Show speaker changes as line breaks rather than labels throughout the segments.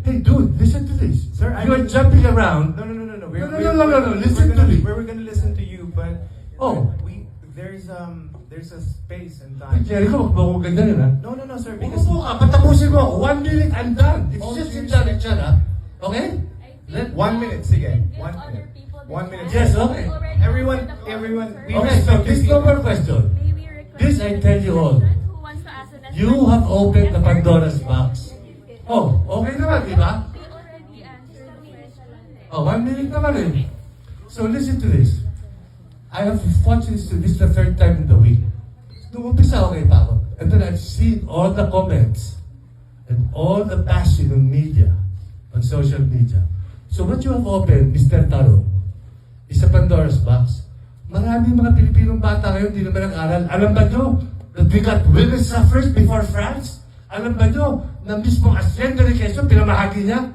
Hey, dude, listen to this.
Sir,
You're jumping around.
No.
No. Listen to me.
We're gonna listen to you, but
Oh.
there's a space and time.
Jericho, magbago ka dyan, ha?
No, sir.
Because po ka, patapusin mo ako. 1 minute, I'm done. It's just in direction, ha? Okay? Let
1 minute, sige.
Give
1
other
minute.
people the
1 minute.
Yes,
chance.
okay.
Already
Everyone,
opened the floor,
everyone,
sir.
we
Okay, so
respect
this
you.
no more question.
May we request
This I tell you all.
who wants to ask the next
You
question?
have opened the
Yes, sir.
Pandora's box. Oh, okay naman, di ba?
We already answered the question.
Oh, 1 minute naman eh. So listen to this. I have watched this the third time in the week. Nung umpisa, okay pa ako. And then I've seen all the comments and all the bashing on media, on social media. So what you have opened, Mr. Taro, is a Pandora's box. Maraming mga Pilipinong bata ngayon hindi naman nag-aral. Alam ba nyo that we got women suffrage before France? Alam ba nyo na mismo Hacienda de Quezon, pinamahagi niya?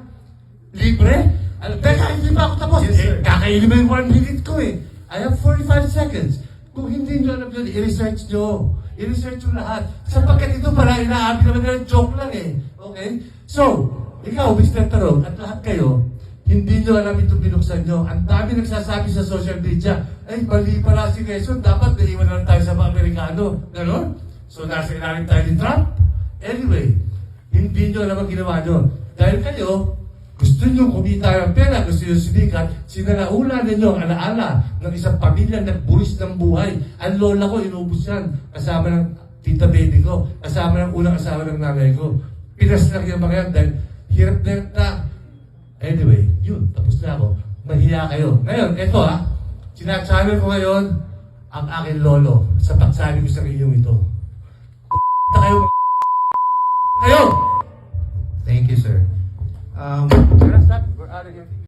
Libre? Teka, hindi pa ako tapos.
Yes, sir.
Kakainin mo yung 1 minute ko eh. I have 45 seconds. Kung hindi nyo alam yun, i-research nyo. I-research nyo lahat. Sapagkat ito pala, inaabi naman nila joke lang eh. Okay? So, ikaw, Mr. Tarong, at lahat kayo, hindi nyo alam ito binuksan nyo. Ang dami nagsasabi sa social media, ay, mali pala si Quezon, dapat naiwan na lang tayo sa mga Amerikano. Ganon? So, nasa ilalim tayo ni Trump? Anyway, hindi nyo alam ang ginawa nyo. Dahil kayo, gusto nyo kumita ng pera, gusto nyo sumikat, sinalaula ninyo ang alaala ng isang pamilya na buwis ng buhay. Ang lola ko, inubos yan. Kasama ng tita baby ko. Kasama ng unang asawa ng nanay ko. Pinas lang yung mga yan dahil hirap na. Anyway, yun. Tapos na ako. Mahiya kayo. Ngayon, eto sinachannel ko ngayon ang aking lolo sa pagsabi ko sa inyong ito. Kayo!
Thank you, sir.
We're out of here.